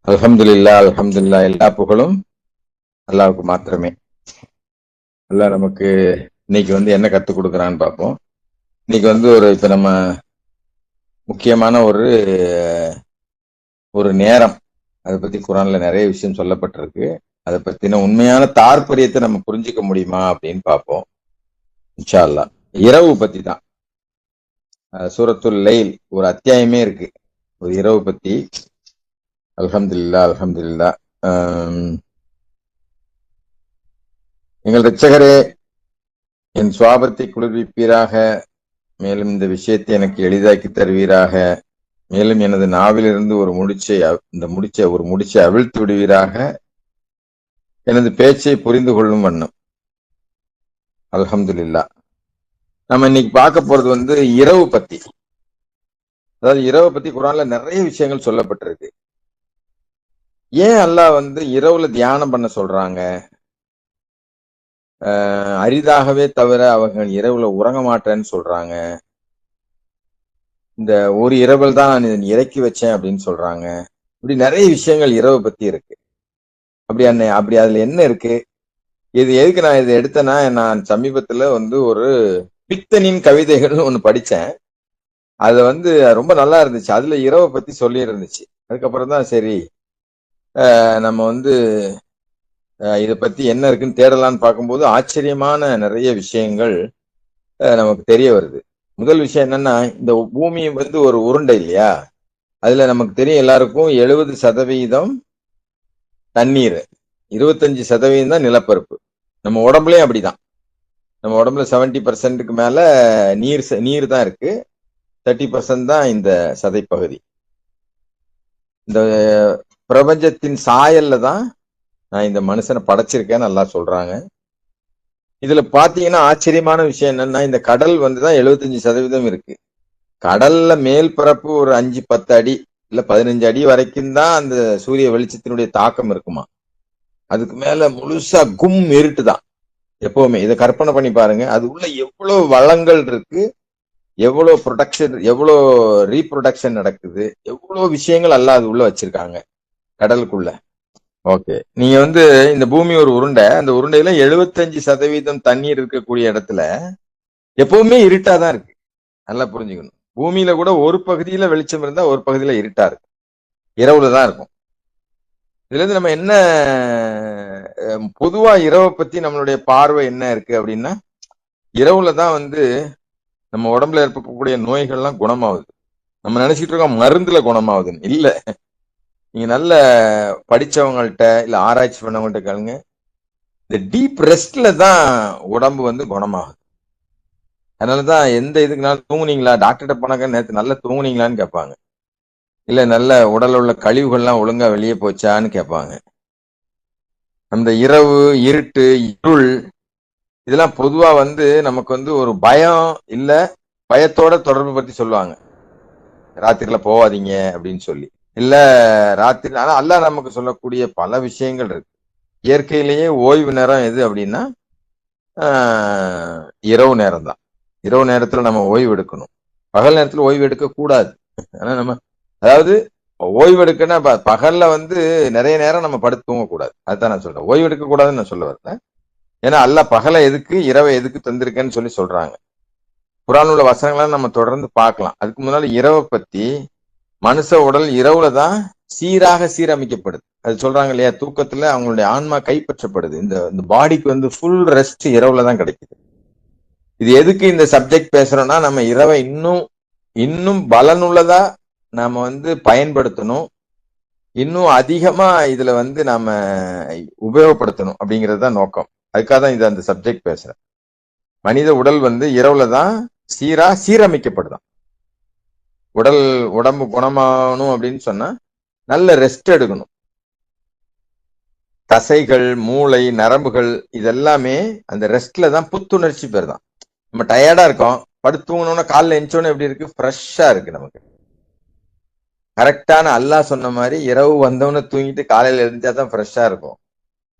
அல்ஹம்துலில்லாஹ் எல்லா புகழும் அல்லாஹ்வுக்கு மாத்திரமே. அல்லாஹ் நமக்கு இன்னைக்கு என்ன கத்துக் கொடுக்குறான்னு பார்ப்போம். இன்னைக்கு இப்ப நம்ம முக்கியமான ஒரு நேரம், அதை பத்தி குரான்ல நிறைய விஷயம் சொல்லப்பட்டிருக்கு. அதை பத்தின உண்மையான தாற்பயத்தை நம்ம புரிஞ்சுக்க முடியுமா அப்படின்னு பார்ப்போம் இன்ஷா அல்லாஹ். இரவு பத்தி தான். சூரத்துல் லைல் ஒரு அத்தியாயமே இருக்கு ஒரு இரவு பத்தி. அல்ஹம்துலில்லாஹ். எங்கள் இரட்சகரே, என் சுவாபத்தை குளிர்விப்பீராக, மேலும் இந்த விஷயத்தை எனக்கு எளிதாக்கி தருவீராக, மேலும் எனது நாவிலிருந்து இந்த முடிச்சை அவிழ்த்து விடுவீராக, எனது பேச்சை புரிந்து கொள்ளும் வண்ணம். அல்ஹம்துலில்லாஹ். நம்ம இன்னைக்கு பார்க்க போறது இரவு பத்தி. அதாவது இரவு பத்தி குரான்ல நிறைய விஷயங்கள் சொல்லப்பட்டிருக்கு. ஏன் அல்லாஹ் இரவுல தியானம் பண்ண சொல்றாங்க? அரிதாகவே தவிர அவர்கள் இரவுல உறங்க மாட்டேன்னு சொல்றாங்க. இந்த ஒரு இரவில் தான் நான் இறக்கி வச்சேன் அப்படின்னு சொல்றாங்க. இப்படி நிறைய விஷயங்கள் இரவு பத்தி இருக்கு. அப்படி அதுல என்ன இருக்கு? இது எதுக்கு நான் இதை எடுத்தேன்னா, நான் சமீபத்துல ஒரு பித்தனின் கவிதைகள் ஒண்ணு படிச்சேன். அது ரொம்ப நல்லா இருந்துச்சு. அதுல இரவை பத்தி சொல்லி இருந்துச்சு. அதுக்கப்புறம் தான் சரி நம்ம இதை பத்தி என்ன இருக்குன்னு தேடலான்னு பார்க்கும்போது ஆச்சரியமான நிறைய விஷயங்கள் நமக்கு தெரிய வருது. முதல் விஷயம் என்னன்னா, இந்த பூமி ஒரு உருண்டை இல்லையா? அதுல நமக்கு தெரியும் எல்லாருக்கும் 70% தண்ணீர், 25% தான் நிலப்பரப்பு. நம்ம உடம்புலயும் அப்படிதான். நம்ம உடம்புல 70%க்கு மேல நீர் தான் இருக்கு. 30% தான் இந்த சதைப்பகுதி. இந்த பிரபஞ்சத்தின் சாயல்ல தான் நான் இந்த மனுஷனை படைச்சிருக்கேன்னு நல்லா சொல்றாங்க. இதுல பாத்தீங்கன்னா ஆச்சரியமான விஷயம் என்னன்னா, இந்த கடல் தான் 75% இருக்கு. கடல்ல மேல் பரப்பு ஒரு 5-10 அடி இல்ல 15 அடி வரைக்கும் தான் அந்த சூரிய வெளிச்சத்தினுடைய தாக்கம் இருக்குமா. அதுக்கு மேல முழுசா இருட்டு தான் எப்பவுமே. இதை கற்பனை பண்ணி பாருங்க. அது உள்ள எவ்வளவு வளங்கள் இருக்கு, எவ்வளவு ப்ரொடக்ஷன், எவ்வளவு ரீப்ரொடக்ஷன் நடக்குது, எவ்வளவு விஷயங்கள் எல்லாம் அது உள்ள வச்சிருக்காங்க கடலுக்குள்ள. ஓகே, நீங்க இந்த பூமி ஒரு உருண்டை. அந்த உருண்டையில 75% தண்ணீர் இருக்கக்கூடிய இடத்துல எப்பவுமே இருட்டாதான் இருக்கு. நல்லா புரிஞ்சுக்கணும். பூமியில கூட ஒரு பகுதியில வெளிச்சம் இருந்தா ஒரு பகுதியில இருட்டா இருக்கு. இரவுல தான் இருக்கும். இதுல இருந்து நம்ம என்ன பொதுவா இரவை பத்தி நம்மளுடைய பார்வை என்ன இருக்கு அப்படின்னா, இரவுல தான் நம்ம உடம்புல ஏற்படக்கூடிய நோய்கள்லாம் குணமாகுது. நம்ம நினைச்சிட்டு இருக்கோம் மருந்துல குணமாகுதுன்னு. இல்ல, நீங்க நல்ல படிச்சவங்கள்ட்ட இல்ல ஆராய்ச்சி பண்ணவங்கள்ட்ட கேளுங்க. இந்த டீப் ரெஸ்ட்ல தான் உடம்பு குணமாகுது. அதனாலதான் எந்த இதுக்குனாலும் தூங்குனீங்களா, டாக்டர்கிட்ட போனாக்க நேற்று நல்லா தூங்குனீங்களான்னு கேட்பாங்க. இல்ல நல்ல உடல்ல உள்ள கழிவுகள்லாம் ஒழுங்கா வெளியே போச்சான்னு கேட்பாங்க. அந்த இரவு, இருட்டு, இருள் இதெல்லாம் பொதுவா நமக்கு ஒரு பயம் இல்ல பயத்தோட தொடர்பு பத்தி சொல்லுவாங்க. ராத்திரில போவாதீங்க அப்படின்னு சொல்லி. இல்ல ராத்திரி, ஆனா அல்லாஹ் நமக்கு சொல்லக்கூடிய பல விஷயங்கள் இருக்கு. இயற்கையிலேயே ஓய்வு நேரம் எது அப்படின்னா இரவு நேரம் தான். இரவு நேரத்துல நம்ம ஓய்வு எடுக்கணும். பகல் நேரத்துல ஓய்வு எடுக்க கூடாது. ஆனா நம்ம அதாவது ஓய்வு எடுக்கன்னா பகல்ல நிறைய நேரம் நம்ம படுத்து தூங்க கூடாது. அதுதான் நான் சொல்றேன். ஓய்வு எடுக்க கூடாதுன்னு நான் சொல்ல வரேன். ஏன்னா அல்லாஹ் பகலை எதுக்கு இரவை எதுக்கு தந்திருக்கேன்னு சொல்றாங்க. குர்ஆன்ல உள்ள வசனங்களை நம்ம தொடர்ந்து பார்க்கலாம். அதுக்கு முன்னால இரவை பத்தி, மனுஷ உடல் இரவுல தான் சீரமைக்கப்படுது. அது சொல்றாங்க இல்லையா, தூக்கத்துல அவங்களுடைய ஆன்மா கைப்பற்றப்படுது. இந்த பாடிக்கு ஃபுல் ரெஸ்ட் இரவுல தான் கிடைக்குது. இது எதுக்கு இந்த சப்ஜெக்ட் பேசுறோம்னா, நம்ம இரவை இன்னும் பலனுள்ளதா நாம பயன்படுத்தணும், இன்னும் அதிகமா இதுல நாம உபயோகப்படுத்தணும் அப்படிங்கிறது தான் நோக்கம். அதுக்காக தான் இது அந்த சப்ஜெக்ட் பேசுறேன். மனித உடல் இரவுல தான் சீரமைக்கப்படுதான். உடம்பு குணமாகணும் அப்படின்னு சொன்னா நல்ல ரெஸ்ட் எடுக்கணும். தசைகள், மூளை, நரம்புகள் இதெல்லாமே அந்த ரெஸ்ட்ல தான் புத்துணர்ச்சி பெறுதான். நம்ம டயர்டா இருக்கோம், படுத்து தூங்கணும்னா காலைல எந்திச்சோன்னு எப்படி இருக்கு, ஃப்ரெஷ்ஷா இருக்கு. நமக்கு கரெக்டான அல்லாஹ் சொன்ன மாதிரி இரவு வந்தவன தூங்கிட்டு காலையில எழுந்தாதான் ஃப்ரெஷ்ஷா இருக்கும்.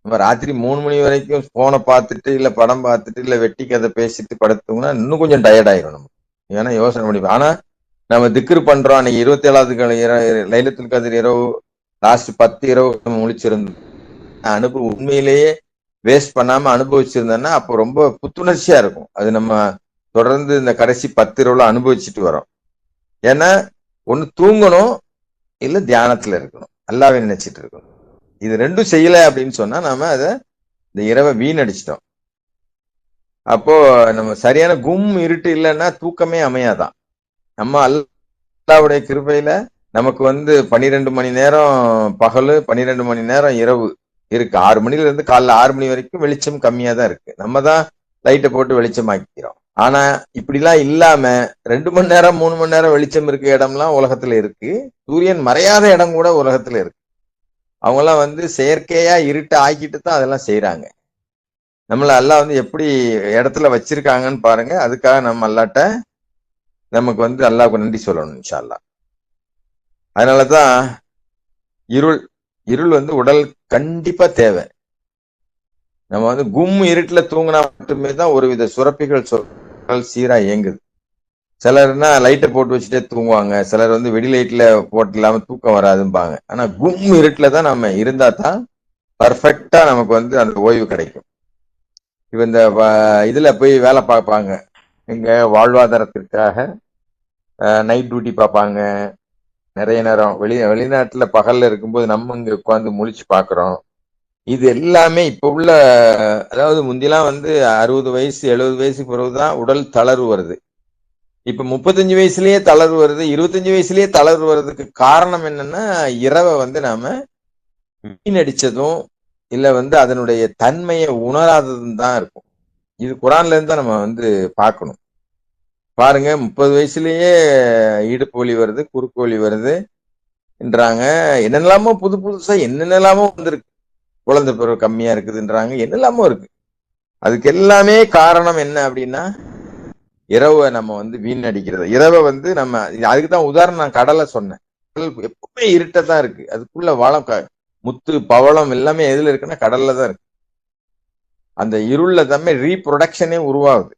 நம்ம ராத்திரி 3 மணி வரைக்கும் போனை பார்த்துட்டு இல்ல படம் பார்த்துட்டு இல்ல வெட்டி கதை பேசிட்டு படுத்தோம்னா இன்னும் கொஞ்சம் டயர்ட் ஆயிரும் நமக்கு. ஏன்னா யோசனை பண்ணி, ஆனா நம்ம திக்ரு பண்றோம். அன்னைக்கு 27வது லைலத்துல் கத்ர் இரவு லாஸ்ட் 10 இரவு முழிச்சிருந்தோம், அனுபவம் உண்மையிலேயே வேஸ்ட் பண்ணாம அனுபவிச்சிருந்தோம்னா அப்போ ரொம்ப புத்துணர்ச்சியா இருக்கும். அது நம்ம தொடர்ந்து இந்த கடைசி 10 இரவுல அனுபவிச்சுட்டு வரோம். ஏன்னா ஒண்ணு தூங்கணும், இல்ல தியானத்துல இருக்கணும், அல்லாஹ்வை நினைச்சிட்டு இருக்கணும். இது ரெண்டும் செய்யல அப்படின்னு சொன்னா நாம அதை இந்த இரவை வீணடிச்சிட்டோம். அப்போ நம்ம சரியான இருட்டு இல்லைன்னா தூக்கமே அமையாதான். நம்ம அல்லாஹ்வுடைய கிருபையில நமக்கு 12 மணி நேரம் பகலு, 12 மணி நேரம் இரவு இருக்கு. 6 மணில இருந்து காலைல 6 மணி வரைக்கும் வெளிச்சம் கம்மியா தான் இருக்கு. நம்ம தான் லைட்டை போட்டு வெளிச்சமாக்கிறோம். ஆனா இப்படிலாம் இல்லாம 2 மணி நேரம் 3 மணி நேரம் வெளிச்சம் இருக்க இடம்லாம் உலகத்துல இருக்கு. சூரியன் மறையாத இடம் கூட உலகத்துல இருக்கு. அவங்க எல்லாம் செயற்கையா இருட்ட ஆக்கிட்டு தான் அதெல்லாம் செய்யறாங்க. நம்மள அல்லாஹ் எப்படி இடத்துல வச்சிருக்காங்கன்னு பாருங்க. அதுக்காக நம்ம அல்லாட்ட நமக்கு அல்லாஹ்வுக்கு நன்றி சொல்லணும் இன்ஷா அல்லாஹ். அதனாலதான் இருள் இருள் உடல் கண்டிப்பா தேவை. நம்ம இருட்டுல தூங்கினா மட்டுமே தான் ஒருவித சுரப்பிகள் சீரா இயங்குது. சிலர்னா லைட்டை போட்டு வச்சுட்டே தூங்குவாங்க, சிலர் வெடி லைட்ல போட்டு இல்லாம தூக்கம் வராதும்பாங்க. ஆனா இருட்டுல தான் நம்ம இருந்தா தான் பர்ஃபெக்டா நமக்கு அந்த ஓய்வு கிடைக்கும். இப்ப இந்த இதுல போய் வேலை பார்ப்பாங்க, இங்க வாழ்வாதாரத்திற்காக நைட் டியூட்டி பார்ப்பாங்க நிறைய நேரம். வெளிநாட்டுல பகல்ல இருக்கும்போது நம்ம இங்க உட்காந்து முழிச்சு பாக்குறோம். இது எல்லாமே இப்ப உள்ள, அதாவது முந்திலாம் 60 வயசு 70 வயசுக்கு பிறகுதான் உடல் தளர்வு வருது. இப்ப 35 வயசுலயே தளர்வு வருது, 25 வயசுலயே தளர்வு வர்றதுக்கு காரணம் என்னன்னா இரவை நாம வீணடிச்சதும் இல்ல அதனுடைய தன்மையை உணராததும் தான் இருக்கும். இது குரான்ல இருந்து தான் நம்ம பார்க்கணும். பாருங்க, 30 வயசுலயே இடுப்பு வலி வருது, குறுக்கு வலி வருதுன்றாங்க. என்னெல்லாமோ புதுசா என்னென்னலாமோ வந்திருக்கு. குழந்தை பருவம் கம்மியா இருக்குதுன்றாங்க, என்னெல்லாமோ இருக்கு. அதுக்கு எல்லாமே காரணம் என்ன அப்படின்னா இரவை நம்ம வீணடிக்கிறது. இரவை நம்ம அதுக்குதான் உதாரணம் நான் கடலை சொன்னேன். கடல் எப்பவுமே இருட்டதான் இருக்கு. அதுக்குள்ள வளம் முத்து பவளம் எல்லாமே எதுல இருக்குன்னா கடல்ல தான் இருக்கு. அந்த இருள்ல தம்மே ரீப்ரொடக்ஷனே உருவாகுது.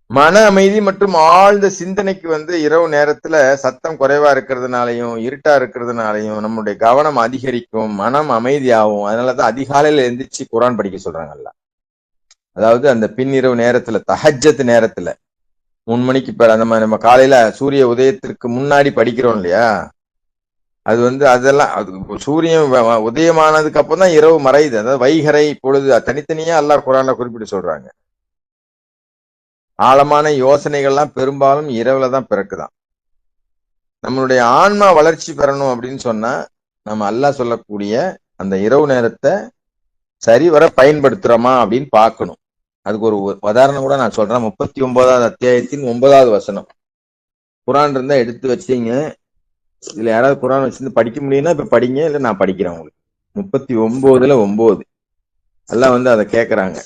மன அமைதி மற்றும் ஆழ்ந்த சிந்தனைக்கு இரவு நேரத்துல சத்தம் குறைவா இருக்கிறதுனாலையும் இருட்டா இருக்கிறதுனாலையும் நம்மளுடைய கவனம் அதிகரிக்கும், மனம் அமைதியாகும். அதனாலதான் அதிகாலையில எந்திரிச்சு குரான் படிக்க சொல்றாங்கல்ல. அதாவது அந்த பின்னிரவு நேரத்துல, தஹஜ்ஜத் நேரத்துல 3 மணிக்கு நம்ம காலையில சூரிய உதயத்திற்கு முன்னாடி படிக்கிறோம் இல்லையா, அது அதெல்லாம் அது சூரியன் உதயமானதுக்கு அப்புறம் தான் இரவு மறையுது. அதாவது வைகரை பொழுது தனித்தனியா அல்லாஹ் குரான்ல குறிப்பிட்டு சொல்றாங்க. ஆழமான யோசனைகள்லாம் பெரும்பாலும் இரவுல தான் பிறக்குதான். நம்மளுடைய ஆன்மா வளர்ச்சி பெறணும் அப்படின்னு சொன்னா நம்ம அல்லாஹ் சொல்லக்கூடிய அந்த இரவு நேரத்தை சரிவர பயன்படுத்துறோமா அப்படின்னு பார்க்கணும். அதுக்கு ஒரு உதாரணம் கூட நான் சொல்றேன். 39வது அத்தியாயத்தின் 9வது வசனம். குரான் இருந்தா எடுத்து வச்சீங்க. இதுல யாராவது குரான் வச்சிருந்து படிக்க முடியும்னா இப்ப படிங்க, இல்ல நான் படிக்கிறேன் உங்களுக்கு. 39ல 9 எல்லாம் அதை கேட்கறாங்க,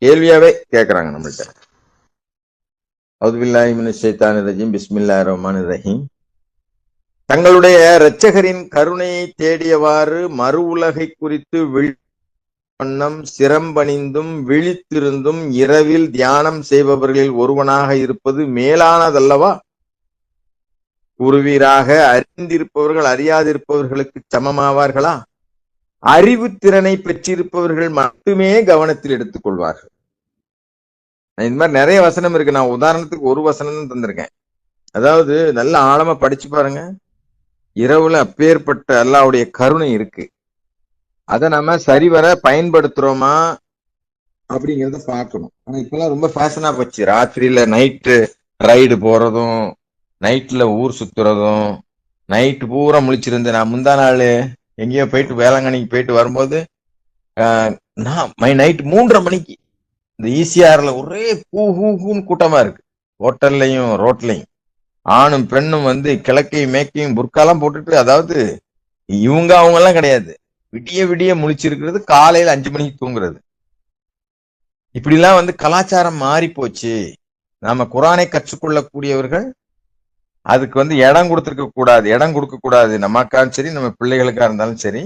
கேள்வியாவே கேட்கறாங்க நம்மள்ட்ட. அவுதுபில்லாஹி மினஷ் ஷைத்தானிர் ரஜீம், பிஸ்மில்லாஹிர் ரஹ்மானிர் ரஹீம். தங்களுடைய இரட்சகரின் கருணையை தேடியவாறு மறு உலகை குறித்து வண்ணம் சிரம்பணிந்தும் விழித்திருந்தும் இரவில் தியானம் செய்பவர்களில் ஒருவனாக இருப்பது மேலானதல்லவா? கூறுவீராக, அறிந்திருப்பவர்கள் அறியாதிருப்பவர்களுக்கு சமமாவார்களா? அறிவு திறனை பெற்றிருப்பவர்கள் மட்டுமே கவனத்தில் எடுத்துக் கொள்வார்கள். இந்த மாதிரி நிறைய வசனம் இருக்கு. நான் உதாரணத்துக்கு ஒரு வசனம் தந்திருக்கேன். அதாவது நல்ல ஆழமா படிச்சு பாருங்க. இரவுல அப்பேற்பட்ட அல்லாஹ்வுடைய கருணை இருக்கு. அதை நம்ம சரிவர பயன்படுத்துறோமா அப்படிங்கறத பார்க்கணும். ஆனா இப்பெல்லாம் ரொம்ப ஃபேஷனா போச்சு. ராத்திரியில நைட்டு ரைடு போறதும், நைட்ல ஊர் சுத்துறதும், நைட்டு பூரா முழிச்சிருந்து. நான் முந்தா நாள் எங்கேயோ போயிட்டு வேளாங்கண்ணிக்கு போயிட்டு வரும்போது நைட் 3:30 மணிக்கு இந்த ஈசிஆர்ல ஒரே கூன்னு கூட்டமா இருக்கு. ஹோட்டல்லையும் ரோட்லையும் ஆணும் பெண்ணும் கிழக்கையும் மேக்கையும் புர்காலாம் போட்டுட்டு, அதாவது அவங்க எல்லாம் கிடையாது, விடிய விடிய முழிச்சிருக்கிறது, காலையில 5 மணிக்கு தூங்குறது. இப்படிலாம் கலாச்சாரம் மாறி போச்சு. நாம குரானை கற்றுக்கொள்ளக்கூடியவர்கள் அதுக்கு இடம் கொடுக்க கூடாது. நமக்காலும் சரி, நம்ம பிள்ளைகளுக்கா இருந்தாலும் சரி.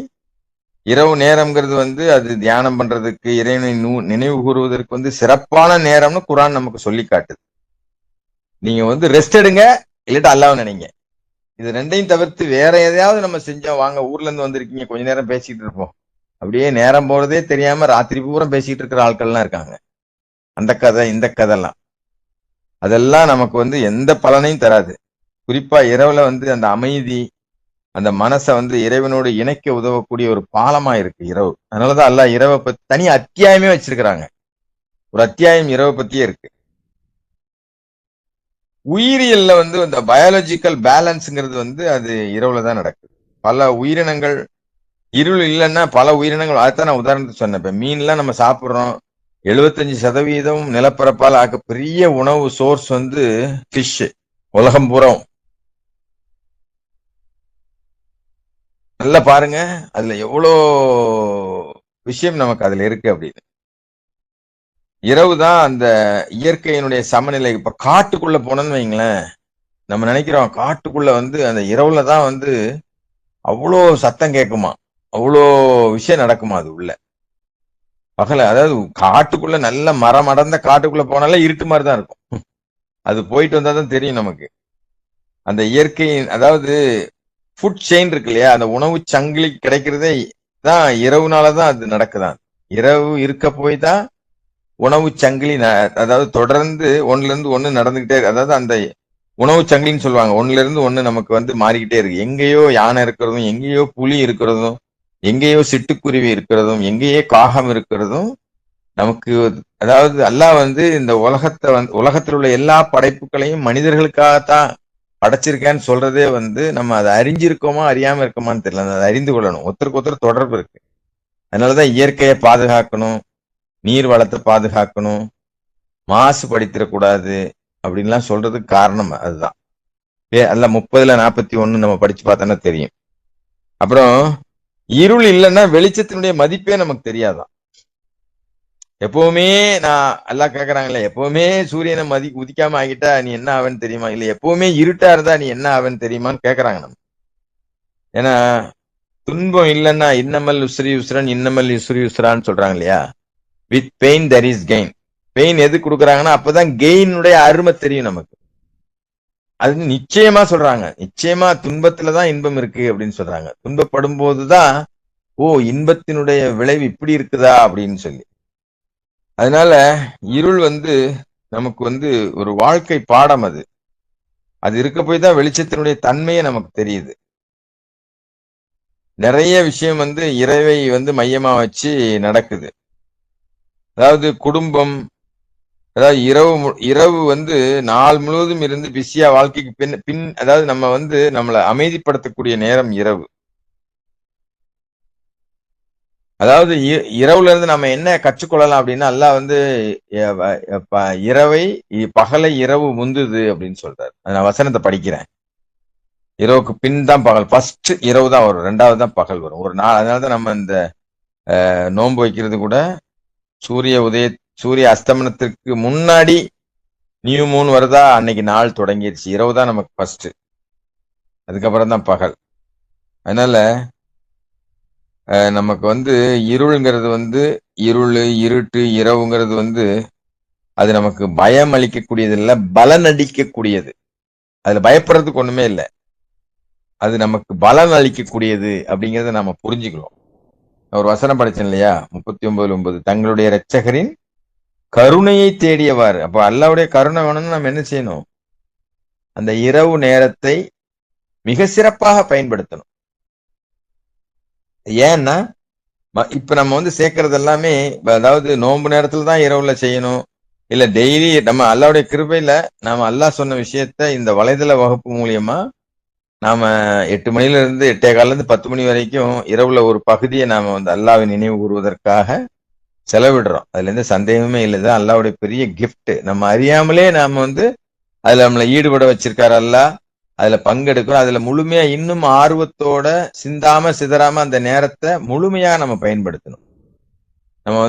இரவு நேரம்ங்கிறது அது தியானம் பண்றதுக்கு, இறைவனை நினைவு கூறுவதற்கு சிறப்பான நேரம்னு குரான் நமக்கு சொல்லி காட்டுது. நீங்க ரெஸ்ட் எடுங்க, இல்லாட்டா அல்லாஹ்வை நினைங்க. இது ரெண்டையும் தவிர்த்து வேற எதையாவது நம்ம செஞ்சோம், வாங்க ஊர்ல இருந்து வந்திருக்கீங்க கொஞ்ச நேரம் பேசிட்டு இருப்போம், அப்படியே நேரம் போறதே தெரியாம ராத்திரி பூரா பேசிட்டு இருக்கிற ஆட்கள்லாம் இருக்காங்க. அந்த கதை இந்த கதைலாம் அதெல்லாம் நமக்கு எந்த பலனையும் தராது. குறிப்பா இரவுல அந்த அமைதி, அந்த மனசை இறைவனோடு இணைக்க உதவக்கூடிய ஒரு பாலமா இருக்கு இரவு. அதனாலதான் அல்லாஹ் இரவை பத்தி தனி அத்தியாயமே வச்சிருக்கிறாங்க. ஒரு அத்தியாயம் இரவை பத்தியே இருக்கு. உயிரியல்ல இந்த பயாலஜிக்கல் பேலன்ஸ்ங்கிறது அது இரவுல தான் நடக்குது. பல உயிரினங்கள் இருள் இல்லைன்னா பல உயிரினங்கள், அதைத்தான் நான் உதாரணத்துக்கு சொன்னேன். இப்ப மீன்லாம் நம்ம சாப்பிடுறோம், 75% நிலப்பரப்பால் ஆக்க பெரிய உணவு சோர்ஸ் ஃபிஷ். உலகம் பூரா நல்லா பாருங்க, அதுல எவ்வளோ விஷயம் நமக்கு அதுல இருக்கு அப்படின்னு. இரவு தான் அந்த இயற்கையினுடைய சமநிலை. இப்ப காட்டுக்குள்ள போனோம்னு வைங்களேன், நம்ம நினைக்கிறோம் காட்டுக்குள்ள அந்த இரவுல தான் அவ்வளோ சத்தம் கேட்குமா, அவ்வளோ விஷயம் நடக்குமா அது உள்ள. பகல அதாவது காட்டுக்குள்ள நல்ல மரம் அடர்ந்த காட்டுக்குள்ள போனாலே இருட்டு மாதிரி தான் இருக்கும். அது போயிட்டு வந்தாதான் தெரியும் நமக்கு. அந்த இயற்கையின் அதாவது ஃபுட் செயின் இருக்கு இல்லையா, அந்த உணவு சங்கிலி கிடைக்கிறதே தான் இரவுனாலதான் அது நடக்குதான். இரவு இருக்க போய் தான் உணவு சங்கிலி அதாவது தொடர்ந்து ஒண்ணுல இருந்து ஒண்ணு நடந்துகிட்டே இருக்கு. அதாவது அந்த உணவு சங்கிலின்னு சொல்லுவாங்க, ஒண்ணுல இருந்து ஒண்ணு நமக்கு மாறிக்கிட்டே இருக்கு. எங்கேயோ யானை இருக்கிறதும், எங்கேயோ புலி இருக்கிறதும், எங்கேயோ சிட்டுக்குருவி இருக்கிறதும், எங்கேயோ காகம் இருக்கிறதும் நமக்கு. அதாவது அல்லாஹ் இந்த உலகத்தில் உள்ள எல்லா படைப்புகளையும் மனிதர்களுக்காகத்தான் படைச்சிருக்கேன்னு சொல்றதே நம்ம அதை அறிஞ்சிருக்கோமா அறியாம இருக்கோமான்னு தெரியல. அதை அறிந்து கொள்ளணும். ஒருத்தருக்கு ஒருத்தர் தொடர்பு இருக்கு. அதனாலதான் இயற்கையை பாதுகாக்கணும், நீர் வளத்தை பாதுகாக்கணும், மாசுபடுத்திடக்கூடாது அப்படின்லாம் சொல்றதுக்கு காரணம் அதுதான். அல்ல 30:41 நம்ம படிச்சு பார்த்தோன்னா தெரியும். அப்புறம் இருள் இல்லைன்னா வெளிச்சத்தினுடைய மதிப்பே நமக்கு தெரியாதான். எப்பவுமே நான் எல்லாம் கேக்குறாங்கல்ல, எப்பவுமே சூரியனை உதிக்காம ஆகிட்டா நீ என்ன ஆவன்னு தெரியுமா, இல்ல எப்பவுமே இருட்டா இருந்தா நீ என்ன ஆவன்னு தெரியுமான்னு கேக்குறாங்க நம்ம. ஏன்னா துன்பம் இல்லைன்னா இன்னமல் உஸ்ரி உஸ்ரன் இன்னமல் உஸ்ரி உஸ்ரான்னு சொல்றாங்க இல்லையா. With pain there is gain. Pain எது கொடுக்குறாங்கன்னா அப்பதான் கெயினுடைய அருமை தெரியும் நமக்கு. அது நிச்சயமா சொல்றாங்க, நிச்சயமா துன்பத்துலதான் இன்பம் இருக்கு அப்படின்னு சொல்றாங்க. துன்பப்படும் போதுதான் ஓ இன்பத்தினுடைய விளைவு இப்படி இருக்குதா அப்படின்னு சொல்லி. அதனால இருள் நமக்கு ஒரு வாழ்க்கை பாடம். அது அது இருக்க போய் தான் வெளிச்சத்தினுடைய தன்மையே நமக்கு தெரியுது. நிறைய விஷயம் இறைவை மையமா வச்சு நடக்குது. அதாவது குடும்பம், அதாவது இரவு நாள் முழுவதும் இருந்து பிஸியா வாழ்க்கைக்கு பின் அதாவது நம்ம நம்மளை அமைதிப்படுத்தக்கூடிய நேரம் இரவு. அதாவது இரவுல இருந்து நம்ம என்ன கற்றுக்கொள்ளலாம் அப்படின்னா, அல்லாஹ் இரவை பகலை இரவு முந்துது அப்படின்னு சொல்றாரு. நான் வசனத்தை படிக்கிறேன். இரவுக்கு பின் தான் பகல், ஃபர்ஸ்ட் இரவு தான் வரும், ரெண்டாவது தான் பகல் வரும் ஒரு நாள். அதனாலதான் நம்ம இந்த நோன்பு வைக்கிறது கூட சூரிய அஸ்தமனத்திற்கு முன்னாடி நியூ மூன் வருதா அன்னைக்கு நாள் தொடங்கிடுச்சு. இரவு தான் நமக்கு ஃபர்ஸ்ட், அதுக்கப்புறம் தான் பகல். அதனால நமக்கு இருளுங்கிறது இருள் இருட்டு இரவுங்கிறது அது நமக்கு பயம் அளிக்கக்கூடியது இல்ல, பலன் அளிக்கக்கூடியது. அதுல பயப்படுறதுக்கு ஒண்ணுமே இல்லை, அது நமக்கு பலன் அளிக்கக்கூடியது அப்படிங்கறத நம்ம புரிஞ்சுக்கலாம். ஒரு வசனம் படிச்சேன் இல்லையா, 39:9, தங்களுடைய இரட்சகரின் கருணையை தேடியவாறு. அப்ப அல்லாவுடைய கருணை வேணும்னு நம்ம என்ன செய்யணும், அந்த இரவு நேரத்தை மிக சிறப்பாக பயன்படுத்தணும். ஏன்னா இப்ப நம்ம சேர்க்கறது எல்லாமே, அதாவது நோன்பு நேரத்துல தான் இரவுல செய்யணும், இல்ல டெய்லி நம்ம அல்லாவுடைய கிருபையில நாம அல்லாஹ் சொன்ன விஷயத்த இந்த வலைதள வகுப்பு மூலியமா நாம 8 மணில இருந்து 8:15 இருந்து 10 மணி வரைக்கும் இரவுல ஒரு பகுதியை நாம அல்லாஹ்வை நினைவு கூறுவதற்காக செலவிடுறோம். அதுல எந்த சந்தேகமே இல்லைதான் அல்லாவுடைய பெரிய கிஃப்ட். நம்ம அறியாமலே நாம அதுல நம்மளை ஈடுபட வச்சிருக்காரு அல்லாஹ். அதுல பங்கெடுக்கிறோம். அதுல முழுமையா இன்னும் ஆர்வத்தோட சிந்தாம சிதறாம அந்த நேரத்தை முழுமையா நம்ம பயன்படுத்தணும். நம்ம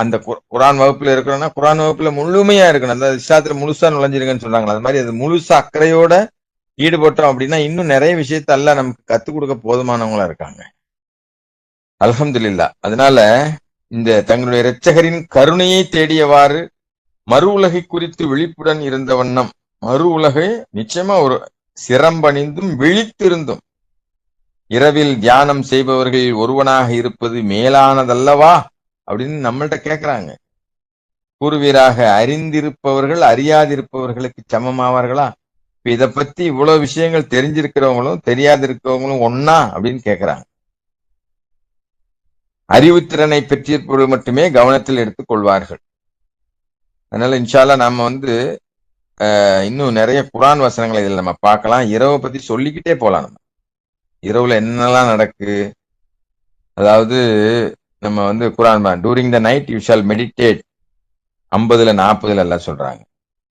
அந்த குரான் வகுப்புல இருக்கிறோம்னா குரான் வகுப்புல முழுமையா இருக்கணும். அந்த இஸ்லாத்துல முழுசா நுழைஞ்சிருங்கன்னு சொல்றாங்களா, அது மாதிரி அது முழுசா அக்கறையோட ஈடுபட்டோம் அப்படின்னா இன்னும் நிறைய விஷயத்த எல்லாம் நமக்கு கத்துக் கொடுக்க போதுமானவங்களா இருக்காங்க. அல்ஹம்துலில்லாஹ். அதனால இந்த தங்களுடைய இரட்சகரின் கருணையை தேடியவாறு மறு உலகை குறித்து விழிப்புடன் இருந்த வண்ணம். மறு உலகை நிச்சயமா சிரம்பணிந்தும் விழித்திருந்தும் இரவில் தியானம் செய்பவர்கள் ஒருவனாக இருப்பது மேலானதல்லவா அப்படின்னு நம்மள்ட்ட கேட்கிறாங்க. கூறுவீராக, அறிந்திருப்பவர்கள் அறியாதிருப்பவர்களுக்கு சமமாவார்களா? இத பத்தி இவ்வளவு விஷயங்கள் தெரிஞ்சிருக்கிறவங்களும் தெரியாதிருக்கிறவங்களும் ஒன்னா அப்படின்னு கேட்கிறாங்க. அறிவுத்திறனை பெற்றிருப்பவர்கள் மட்டுமே கவனத்தில் எடுத்துக் கொள்வார்கள். அதனால இன்ஷால்லா நாம இன்னும் நிறைய குர்ஆன் வசனங்களை இதில் நம்ம பார்க்கலாம். இரவை பத்தி சொல்லிக்கிட்டே போலாம். நம்ம இரவுல என்னெல்லாம் நடக்கு, அதாவது நம்ம Quran during the night you shall meditate 50-40 எல்லாம் சொல்றாங்க.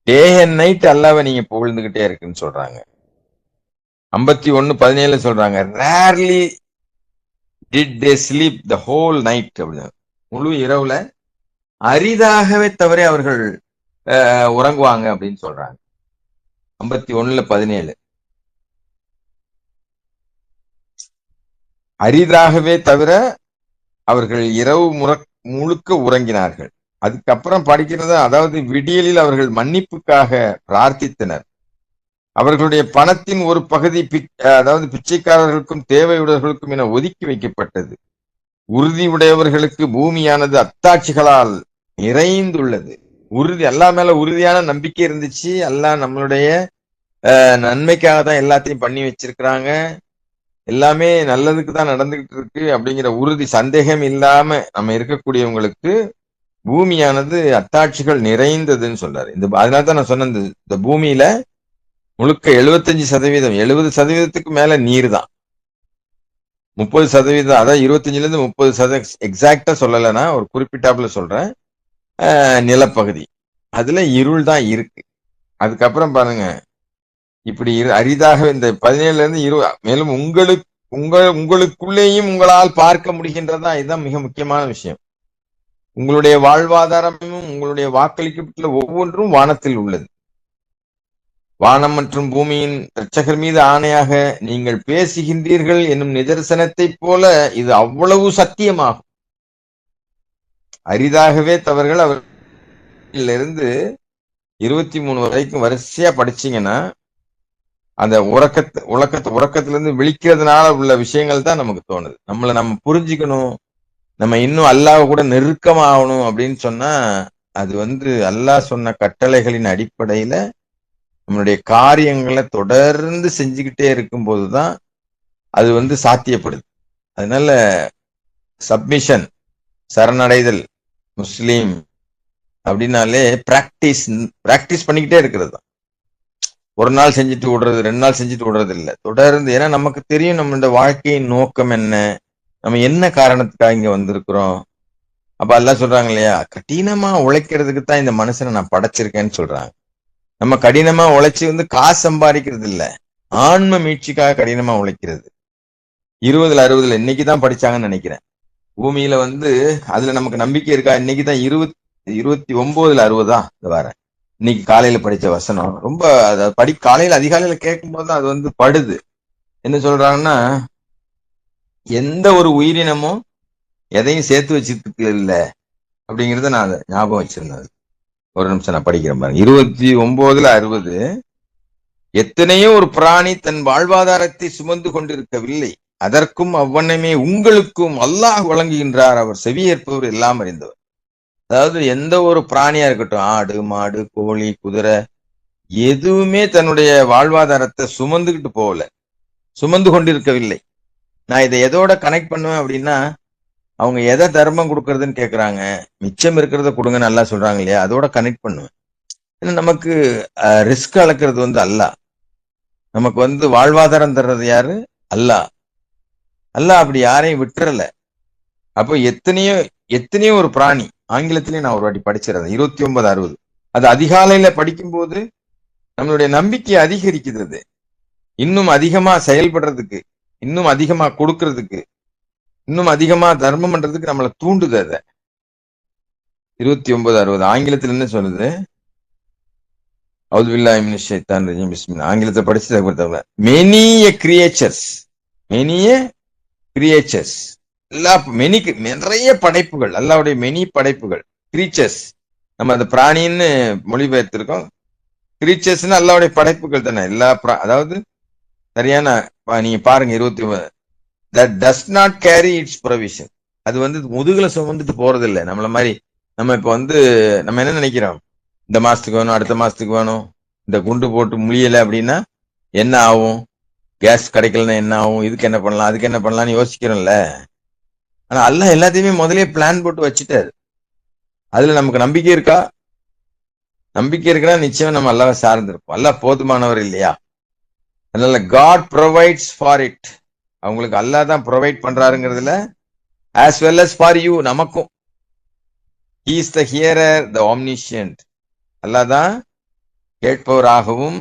டே அண்ட் நைட் அல்லாஹ்வை நீங்க புகழ்ந்துகிட்டே இருக்குன்னு சொல்றாங்க. 51:17 சொல்றாங்க, rarely did they sleep the whole night அப்படின்னு. முழு இரவுல அரிதாகவே தவிர அவர்கள் உறங்குவாங்க அப்படின்னு சொல்றாங்க. 51:17 அரிதாகவே தவிர அவர்கள் இரவு முழுக்க உறங்கினார்கள். அதுக்கப்புறம் படிக்கிறது, அதாவது விடியலில் அவர்கள் மன்னிப்புக்காக பிரார்த்தித்தனர். அவர்களுடைய பணத்தின் ஒரு பகுதி அதாவது பிச்சைக்காரர்களுக்கும் தேவையுடையவர்களுக்கும் என ஒதுக்கி வைக்கப்பட்டது. உறுதி உடையவர்களுக்கு பூமியானது அத்தாட்சிகளால் நிறைந்துள்ளது. உறுதி, அல்லாஹ் மேல உறுதியான நம்பிக்கை இருந்துச்சு. அல்லாஹ் நம்மளுடைய நன்மைக்காக தான் எல்லாத்தையும் பண்ணி வச்சிருக்கிறாங்க, எல்லாமே நல்லதுக்கு தான் நடந்துகிட்டு இருக்கு அப்படிங்கிற உறுதி, சந்தேகம் இல்லாம நம்ம இருக்கக்கூடியவங்களுக்கு பூமியானது அத்தாட்சிகள் நிறைந்ததுன்னு சொல்றாரு. அதனாலதான் நான் சொன்னேன், இந்த பூமியில முழுக்க 75%, 70%க்கு மேல நீர் தான். 30%, அதான் 25-30%, எக்ஸாக்டா சொல்லலைன்னா ஒரு குறிப்பிட்டாப்புல சொல்றேன், நிலப்பகுதி. அதுல இருள் தான் இருக்கு. அதுக்கப்புறம் பாருங்க, இப்படி அரிதாக இந்த 17-20, மேலும் உங்களுக்குள்ளேயும் உங்களால் பார்க்க முடிகின்றதா? இதுதான் மிக முக்கியமான விஷயம். உங்களுடைய வாழ்வாதாரமும் உங்களுடைய வாக்களிக்கப்பட்டுள்ள ஒவ்வொன்றும் வானத்தில் உள்ளது. வானம் மற்றும் பூமியின் இரட்சகர் மீது ஆணையாக நீங்கள் பேசுகின்றீர்கள் என்னும் நிதர்சனத்தை போல இது அவ்வளவு சத்தியமாகும். அரிதாகவே தவறுகள் அவர்களிலிருந்து 23 வரைக்கும் வரிசையா படிச்சீங்கன்னா அந்த உறக்கத்திலிருந்து விழிக்கிறதுனால உள்ள விஷயங்கள் தான் நமக்கு தோணுது. நம்ம புரிஞ்சுக்கணும், நம்ம இன்னும் அல்லாஹ் கூட நெருக்கமாகணும் அப்படின்னு சொன்னா அது அல்லாஹ் சொன்ன கட்டளைகளின் அடிப்படையில நம்மளுடைய காரியங்களை தொடர்ந்து செஞ்சுக்கிட்டே இருக்கும் போதுதான் அது சாத்தியப்படுது. அதனால சப்மிஷன், சரணடைதல், முஸ்லீம் அப்படின்னாலே பிராக்டிஸ் பண்ணிக்கிட்டே இருக்கிறது தான். ஒரு நாள் செஞ்சுட்டு விடுறது, 2 நாள் செஞ்சுட்டு விடுறது இல்லை, தொடர்ந்து. ஏன்னா நமக்கு தெரியும் நம்மளோட வாழ்க்கையின் நோக்கம் என்ன, நம்ம என்ன காரணத்துக்காக இங்க வந்திருக்கிறோம். அப்ப எல்லாம் சொல்றாங்க இல்லையா, கடினமா உழைக்கிறதுக்கு தான் இந்த மனுஷனை நான் படைச்சிருக்கேன்னு சொல்றாங்க. நம்ம கடினமா உழைச்சி காசு சம்பாதிக்கிறது இல்ல, ஆன்ம மீட்சிக்காக கடினமா உழைக்கிறது. 20-60 இன்னைக்குதான் படிச்சாங்கன்னு நினைக்கிறேன். பூமியில அதுல நமக்கு நம்பிக்கை இருக்கா? இன்னைக்குதான் 29-60 வர இன்னைக்கு காலையில படிச்ச வசனம். ரொம்ப காலையில அதிகாலையில கேட்கும் போது அது படுது. என்ன சொல்றாங்கன்னா, எந்த ஒரு உயிரினமும் எதையும் சேர்த்து வச்சுட்டு இல்லை அப்படிங்கிறத நான் அதை ஞாபகம் வச்சிருந்தேன். ஒரு நிமிஷம் நான் படிக்கிறேன் பாருங்க. 29-60 எத்தனையோ ஒரு பிராணி தன் வாழ்வாதாரத்தை சுமந்து கொண்டிருக்கவில்லை, அதற்கும் அவ்வண்ணமே உங்களுக்கும் அல்லாஹ் வழங்குகின்றார், அவர் செவியேற்பவர் எல்லாம் அறிந்தவர். அதாவது எந்த ஒரு பிராணியா இருக்கட்டும், ஆடு, மாடு, கோழி, குதிரை, எதுவுமே தன்னுடைய வாழ்வாதாரத்தை சுமந்துகிட்டு போகல, சுமந்து கொண்டிருக்கவில்லை. நான் இதை எதோட கனெக்ட் பண்ணுவேன் அப்படின்னா, அவங்க எதை தர்மம் கொடுக்கறதுன்னு கேட்கறாங்க, மிச்சம் இருக்கிறத கொடுங்க நல்லா சொல்றாங்க இல்லையா, அதோட கனெக்ட் பண்ணுவேன். ஏன்னா நமக்கு ரிஸ்க் அளக்கிறது அல்லாஹ், நமக்கு வாழ்வாதாரம் தர்றது யாரு? அல்லாஹ். அல்லாஹ் அப்படி யாரையும் விட்டுறல. அப்போ எத்தனையோ ஒரு பிராணி, ஆங்கிலத்திலேயே நான் ஒரு வாட்டி படிச்சிருந்தேன் 29-60. அது அதிகாலையில படிக்கும்போது நம்மளுடைய நம்பிக்கை அதிகரிக்கிறது, இன்னும் அதிகமா செயல்படுறதுக்கு, இன்னும் அதிகமா கொடுக்கறதுக்கு, இன்னும் அதிகமா தர்மம் பண்றதுக்கு நம்மளை தூண்டுது. அத 29-60 ஆங்கிலத்தில் என்ன சொல்லுது? அவுதுபில்லாஹி மினஷ் ஷைத்தானிர் ரஜீம், பிஸ்மில்லாஹ். ஆங்கிலத்தை படிச்சு மெனி கிரியேச்சர்ஸ், நிறைய படைப்புகள், அல்லாஹ்வுடைய மெனி படைப்புகள், கிரீச்சர்ஸ். நம்ம அந்த பிராணின்னு மொழிபெயர்த்திருக்கோம். கிரீச்சர்ஸ்னு அல்லாஹ்வுடைய படைப்புகள் தானே. அதாவது சரியான நீங்க பாருங்க 20 that does not carry it's provision. அது வந்து முதுகுல சுமந்துட்டு போறது இல்லை. நம்மள மாதிரி நம்ம இப்ப வந்து நம்ம என்ன நினைக்கிறோம், இந்த மாசத்துக்கு வேணும், அடுத்த மாசத்துக்கு வேணும், இந்த குண்டு போட்டு முடியல அப்படின்னா என்ன ஆகும், கேஸ் கிடைக்கலன்னா என்ன ஆகும், இதுக்கு என்ன பண்ணலாம், அதுக்கு என்ன பண்ணலாம்னு யோசிக்கிறோம்ல. ஆனா அல்லாஹ் எல்லாத்தையுமே முதலே பிளான் போட்டு வச்சுட்டாரு. அதுல நமக்கு நம்பிக்கை இருக்கா? நம்பிக்கை இருக்குன்னா நிச்சயம் நம்ம அல்லாஹ்வை சார்ந்திருப்போம். அல்லாஹ் போதுமானவர் இல்லையா? அதனால காட் ப்ரொவைட்ஸ் ஃபார் இட். அவங்களுக்கு அல்லாஹ் தான் provide பண்றாருங்கிறதுல as well as for you, நமக்கும். he is the hearer, the omniscient. அல்லாஹ் தான் கேட்பவராகவும்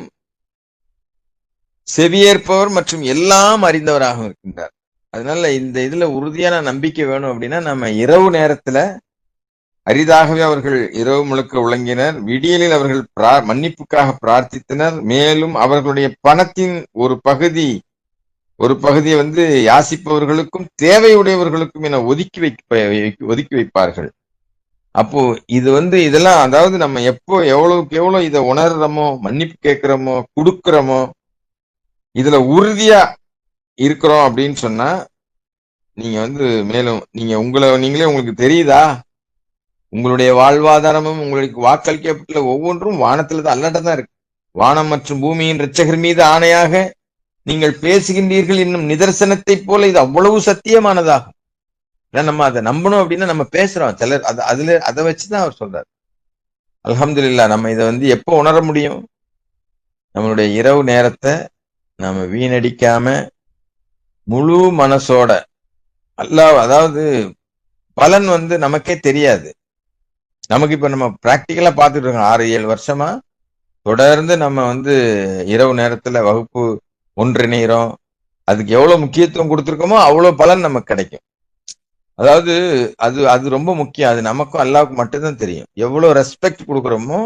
செவியேற்பவர் மற்றும் எல்லாம் அறிந்தவராகவும் இருக்கின்றார். அதனால இந்த இதுல உறுதியான நம்பிக்கை வேணும் அப்படின்னா நம்ம இரவு நேரத்துல அரிதாகவே அவர்கள் இரவு முழுக்க உழங்கினர். விடியலில் அவர்கள் மன்னிப்புக்காக பிரார்த்தித்தனர். மேலும் அவர்களுடைய பணத்தின் ஒரு பகுதியை வந்து யாசிப்பவர்களுக்கும் தேவையுடையவர்களுக்கும் என ஒதுக்கி வைப்பார்கள். அப்போ இது வந்து இதெல்லாம் அதாவது நம்ம எவ்வளவுக்கு எவ்வளவு இதை உணர்றோமோ, மன்னிப்பு கேட்கிறோமோ, கொடுக்கிறோமோ, இதுல உறுதியா இருக்கிறோம் அப்படின்னு சொன்னா நீங்க வந்து மேலும் நீங்களே உங்களுக்கு தெரியுதா, உங்களுடைய வாழ்வாதாரமும் உங்களுக்கு வாக்களிக்கப்பட்டுள்ள ஒவ்வொன்றும் வானத்துல தான், அல்லாட்ட தான் இருக்கு. வானம் மற்றும் பூமியின் இரட்சகர் மீது ஆணையாக நீங்கள் பேசுகின்றீர்கள் என்னும் நிதர்சனத்தை போல இது அவ்வளவு சத்தியமானதாகும். நம்ம அதை நம்பணும் அப்படின்னா நம்ம பேசுறோம். சிலர் அதை வச்சுதான் அவர் சொல்றாரு. அல்ஹம்துலில்லாஹ். நம்ம இதை வந்து எப்போ உணர முடியும்? நம்மளுடைய இரவு நேரத்தை நாம வீணடிக்காம முழு மனசோட அதாவது பலன் வந்து நமக்கே தெரியாது. நமக்கு இப்ப நம்ம பிராக்டிக்கலா பார்த்துட்டு இருக்கோம். 6-7 வருஷமா தொடர்ந்து நம்ம வந்து இரவு நேரத்துல வகுப்பு ஒன்றிணைகிறோம். அதுக்கு எவ்வளவு முக்கியத்துவம் கொடுத்துருக்கோமோ அவ்வளவு பலன் நமக்கு கிடைக்கும். அதாவது அது ரொம்ப முக்கியம். அது நமக்கும் அல்லாஹ்வுக்கு மட்டும்தான் தெரியும். எவ்வளவு ரெஸ்பெக்ட் கொடுக்குறோமோ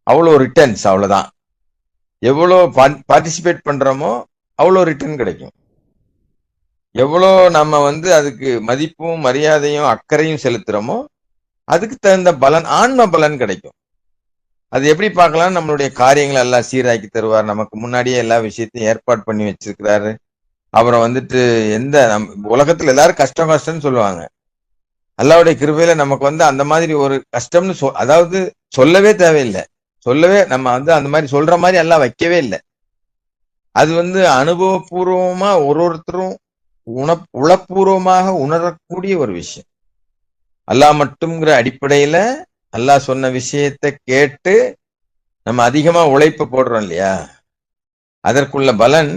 அவ்வளவு ரிட்டர்ன்ஸ், அவ்வளவுதான். எவ்வளவு பார்ட்டிசிபேட் பண்றோமோ அவ்வளவு ரிட்டர்ன் கிடைக்கும். எவ்வளோ நம்ம வந்து அதுக்கு மதிப்பும் மரியாதையும் அக்கறையும் செலுத்துறோமோ அதுக்கு தகுந்த பலன், ஆன்ம பலன் கிடைக்கும். அது எப்படி பார்க்கலாம்? நம்மளுடைய காரியங்களை எல்லாம் சீராக்கி தருவார். நமக்கு முன்னாடியே எல்லா விஷயத்தையும் ஏற்பாடு பண்ணி வச்சிருக்கிறாரு. அப்புறம் வந்துட்டு உலகத்துல எல்லாரும் கஷ்டம்னு சொல்லுவாங்க. அல்லாஹ்வுடைய கிருபையில நமக்கு வந்து அந்த மாதிரி ஒரு கஷ்டம்னு அதாவது சொல்லவே தேவையில்லை. நம்ம வந்து அந்த மாதிரி சொல்ற மாதிரி எல்லாம் வைக்கவே இல்லை. அது வந்து அனுபவபூர்வமா ஒருத்தரும் உளப்பூர்வமாக உணரக்கூடிய ஒரு விஷயம். அல்லாஹ் மட்டும்ங்கிற அடிப்படையில அல்லாஹ் சொன்ன விஷயத்தை கேட்டு நம்ம அதிகமா உழைப்பு போடுறோம் இல்லையா, அதற்குள்ள பலன்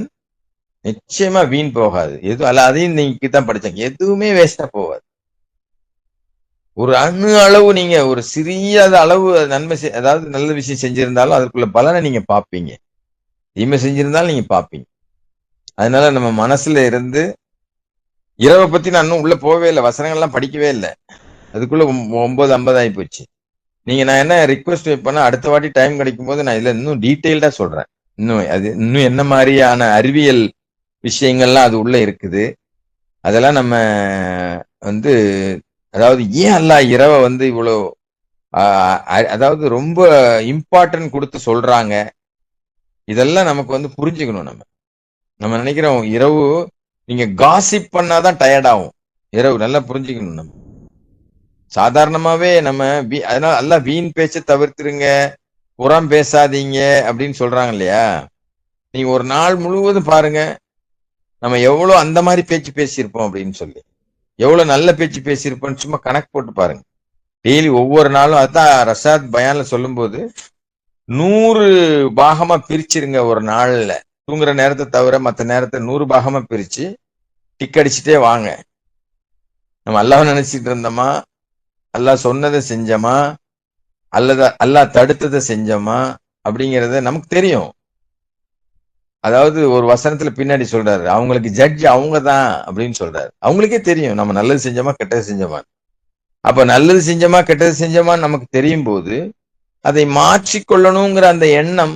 நிச்சயமா வீண் போகாது. அதையும் நீங்க தான் படிச்சாங்க, எதுவுமே வேஸ்டா போகாது. ஒரு அணு அளவு நீங்க ஒரு சிறிய அளவு நன்மை அதாவது நல்ல விஷயம் செஞ்சிருந்தாலும் அதற்குள்ள பலனை நீங்க பார்ப்பீங்க. தீமை செஞ்சிருந்தாலும் நீங்க பார்ப்பீங்க. அதனால நம்ம மனசுல இருந்து இரவை பத்தி நான் இன்னும் உள்ள போகவே இல்லை, வசனங்கள்லாம் படிக்கவே இல்லை. அதுக்குள்ள 9:50 ஆகி போச்சு. நான் என்ன ரிக்வெஸ்ட் வைப்பேன்னா அடுத்த வாட்டி டைம் கிடைக்கும் போது நான் இதுல இன்னும் டீட்டெயில்டா சொல்றேன். இன்னும் என்ன மாதிரியான அறிவியல் விஷயங்கள்லாம் அது உள்ள இருக்குது. அதெல்லாம் நம்ம வந்து அதாவது ஏன் அல்லாஹ் இரவை வந்து இவ்வளவு அதாவது ரொம்ப இம்பார்ட்டன்ட் கொடுத்து சொல்றாங்க, இதெல்லாம் நமக்கு வந்து புரிஞ்சுக்கணும். நம்ம நினைக்கிறோம் இரவு நீங்க காசிப் பண்ணாதான் டயர்ட் ஆகும். இரவு நல்லா புரிஞ்சுக்கணும். நம்ம சாதாரணமாவே நம்ம அதனால எல்லாம் வீண் பேச்சை தவிர்த்துருங்க, புறம் பேசாதீங்க அப்படின்னு சொல்றாங்க இல்லையா. நீங்க ஒரு நாள் முழுவதும் பாருங்க நம்ம எவ்வளவு அந்த மாதிரி பேச்சு பேசியிருப்போம் அப்படின்னு சொல்லி, எவ்வளவு நல்ல பேச்சு பேசியிருப்போம்னு சும்மா கணக்கு போட்டு பாருங்க. டெய்லி ஒவ்வொரு நாளும். அதான் ரஷாத் பயான்ல சொல்லும் போது 100 பாகமா பிரிச்சிருங்க ஒரு நாள்ல. தூங்குற நேரத்தை தவிர மற்ற நேரத்தை 100 பாகமா பிரிச்சு டிக் அடிச்சுட்டே வாங்க. நம்ம அல்லாஹ் நினைச்சிட்டு இருந்தோமா, அல்லாஹ் சொன்னதை செஞ்சோமா, அல்லது அல்லாஹ் தடுத்ததை செஞ்சோமா அப்படிங்கறத நமக்கு தெரியும். அதாவது ஒரு வசனத்துல பின்னாடி சொல்றாரு, அவங்களுக்கு ஜட்ஜ் அவங்க தான் அப்படின்னு சொல்றாரு. அவங்களுக்கே தெரியும் நம்ம நல்லது செஞ்சோமா கெட்டது செஞ்சோமா. அப்ப நல்லது செஞ்சோமா கெட்டது செஞ்சோமான்னு நமக்கு தெரியும் போது அதை மாற்றிக்கொள்ளணுங்கிற அந்த எண்ணம்,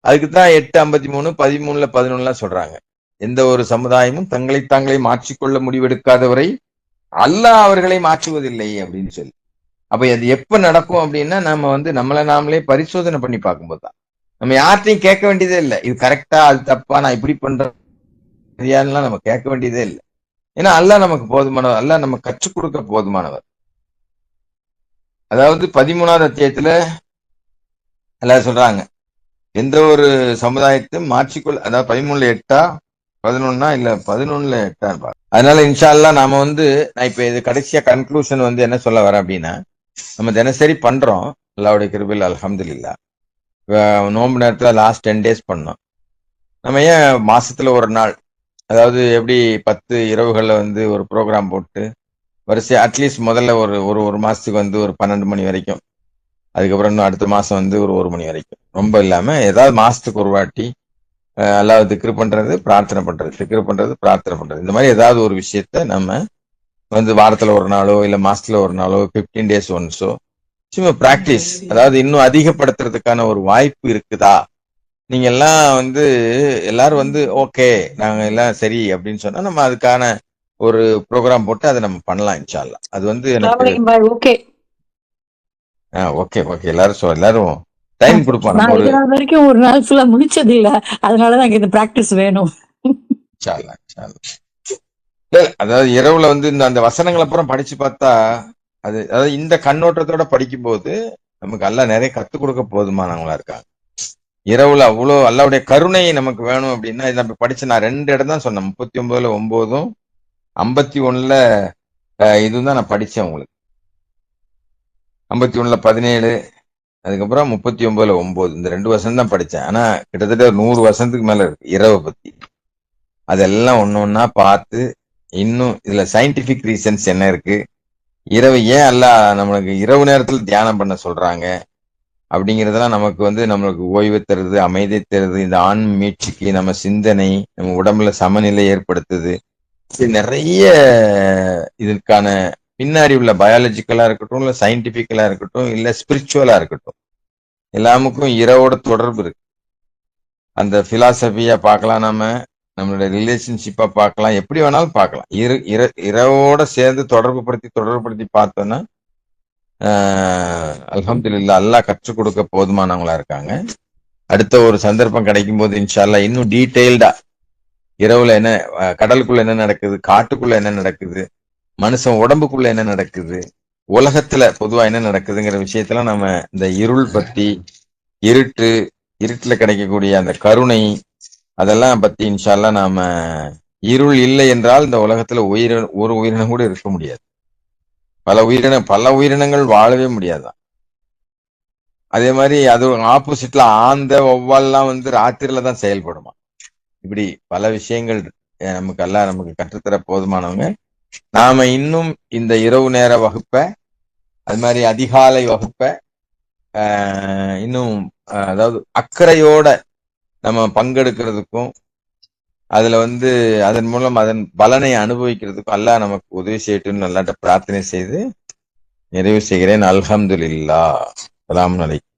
அதுக்குதான் 8:53 13:11 சொல்றாங்க. எந்த ஒரு சமுதாயமும் தங்களை தாங்களே மாற்றிக்கொள்ள முடிவெடுக்காதவரை அல்லாஹ் அவர்களை மாற்றுவதில்லை அப்படின்னு சொல்லி. அப்ப அது எப்ப நடக்கும் அப்படின்னா நம்ம வந்து நம்மளை நாமளே பரிசோதனை பண்ணி பார்க்கும்போது தான். நம்ம யார்கிட்டையும் கேட்க வேண்டியதே இல்லை, இது கரெக்டா அது தப்பா, நான் இப்படி பண்றேன் நம்ம கேட்க வேண்டியதே இல்லை. ஏன்னா அல்லாஹ் நமக்கு போதுமானவர், அல்லாஹ் நம்ம கற்றுக் கொடுக்க போதுமானவர். அதாவது 13வது அத்தியாயத்துல அல்லாஹ் சொல்றாங்க, எந்த ஒரு சமுதாயத்தையும் மாற்றிக்கொள்ள, அதாவது 13:8 11 இல்ல 11:8. அதனால இன்ஷா அல்லாஹ் நாம நான் இப்ப இது கடைசியா கன்க்ளூஷன் என்ன சொல்ல வரேன் அப்படின்னா, நம்ம தினசரி பண்றோம் அல்லாஹ்வுடைய கிருபையில் அல்ஹம்துலில்லாஹ். நோன்பு நேரத்துல லாஸ்ட் 10 days பண்ணோம். நம்ம ஏன் மாசத்துல ஒரு நாள், அதாவது எப்படி 10 இரவுகள்ல ஒரு ப்ரோக்ராம் போட்டு வரிசை அட்லீஸ்ட் முதல்ல ஒரு ஒரு ஒரு மாசத்துக்கு ஒரு 12 மணி வரைக்கும், அதுக்கப்புறம் இன்னும் அடுத்த மாசம் ஒரு 1 மணி வரைக்கும், ரொம்ப இல்லாம ஏதாவது மாசத்துக்கு ஒரு வாட்டி அல்லாஹ் திக்ரு பண்றது, பிரார்த்தனை பண்றது, திக்ரு பண்றது, பிரார்த்தனை பண்றது, இந்த மாதிரி ஏதாவது ஒரு விஷயத்த நம்ம வாரத்துல ஒரு நாளோ இல்ல மாசத்துல ஒரு நாளோ 15 days ஒன்ஸோ சும்மா பிராக்டிஸ், அதாவது இன்னும் அதிகப்படுத்துறதுக்கான ஒரு வாய்ப்பு இருக்குதா? நீங்க எல்லாம் எல்லாரும் ஓகே நாங்க எல்லாம் சரி அப்படின்னு சொன்னா நம்ம அதுக்கான ஒரு ப்ரோக்ராம் போட்டு அதை நம்ம பண்ணலாம் இன்ஷா அல்லாஹ். அது எனக்கு ஓகே ஓகே ஓகே எல்லாரும் டைம் கொடுப்போம். நான் நம்ம ஒரு இது நாள் வரைக்கும் ஒரு நாள் ஃபுல்லா முடிச்சது இல்ல, அதனாலதான் இந்த பிராக்டிஸ் வேணும். இன்ஷா அல்லாஹ், இன்ஷா அல்லாஹ். அதாவது இரவுல அந்த வசனங்கள் அப்புறம் படிச்சு பார்த்தா அதாவது இந்த கண்ணோட்டத்தோட படிக்கும்போது நமக்கு அல்லாஹ் நிறைய கத்துக் கொடுக்க போதுமானவங்களா இருக்காங்க. இரவுல அவ்வளோ அல்லாஹ்வுடைய கருணை நமக்கு வேணும் அப்படின்னா, இதை நம்ம படிச்சு நான் 2 இடம் தான் சொன்னேன், 39ல 9, 51ல இதுதான் நான் படிச்சேன் உங்களுக்கு. 51ல 17, அதுக்கப்புறம் 39ல 9, இந்த 2 வசனம் தான் படிச்சேன். ஆனா கிட்டத்தட்ட 100 வசனத்துக்கு மேல இருக்கு இரவை பத்தி. அதெல்லாம் ஒன்னொன்னா பார்த்து, இன்னும் இதுல சயின்டிபிக் ரீசன்ஸ் என்ன இருக்கு, இரவு ஏன் அல்லாஹ் நம்மளுக்கு இரவு நேரத்துல தியானம் பண்ண சொல்றாங்க அப்படிங்கறதெல்லாம் நமக்கு நம்மளுக்கு ஓய்வு தருது, அமைதி தருது, இந்த ஆண் மீட்சிக்கு நம்ம சிந்தனை, நம்ம உடம்புல சமநிலை ஏற்படுத்துது. இது நிறைய இதற்கான பின்னாடி உள்ள பயாலஜிக்கலா இருக்கட்டும், இல்ல சயின்டிபிக்கலா இருக்கட்டும், இல்ல ஸ்பிரிச்சுவலா இருக்கட்டும், எல்லாமுக்கும் இரவோட தொடர்பு இருக்கு. அந்த பிலாசபியா பார்க்கலாம், நம்மளுடைய ரிலேஷன்ஷிப்பா பார்க்கலாம், எப்படி வேணாலும் பார்க்கலாம். இரவோட சேர்ந்து தொடர்புபடுத்தி பார்த்தோம்னா அல்ஹம்துலில்லாஹ் அல்லாஹ் கற்றுக் கொடுக்க போதுமானவங்களா இருக்காங்க. அடுத்த ஒரு சந்தர்ப்பம் கிடைக்கும் போது இன்ஷா அல்லாஹ் இன்னும் டீடைல்டா இரவுல என்ன, கடலுக்குள்ள என்ன நடக்குது, காட்டுக்குள்ள என்ன நடக்குது, மனுஷன் உடம்புக்குள்ள என்ன நடக்குது, உலகத்துல பொதுவா என்ன நடக்குதுங்கிற விஷயத்தெல்லாம் நம்ம இந்த இருள் பத்தி, இருட்டுல கிடைக்கக்கூடிய அந்த கருணை, அதெல்லாம் பத்தி இன்ஷா அல்லாஹ் நாம, இருள் இல்லை என்றால் இந்த உலகத்துல ஒரு உயிரினம் கூட இருக்க முடியாது. பல உயிரினங்கள் வாழவே முடியாதான். அதே மாதிரி அது ஆப்போசிட்ல ஆந்த ஒவ்வொல்லாம் ராத்திரில தான் செயல்படுமா. இப்படி பல விஷயங்கள் நமக்கு கற்றுத்தர போதுமானவங்க. நாம இன்னும் இந்த இரவு நேர வகுப்ப, அது மாதிரி அதிகாலை வகுப்ப இன்னும் அதாவது அக்கறையோட நம்ம பங்கெடுக்கிறதுக்கும், அதுல அதன் மூலம் அதன் பலனை அனுபவிக்கிறதுக்கும் அல்லாஹ் நமக்கு உதவி செய்யட்டும்னு அல்லாஹ்ட்ட பிரார்த்தனை செய்து நிறைவு செய்கிறேன். அல்ஹம்துலில்லாஹ். அஸ்ஸலாமு அலைக்கும்.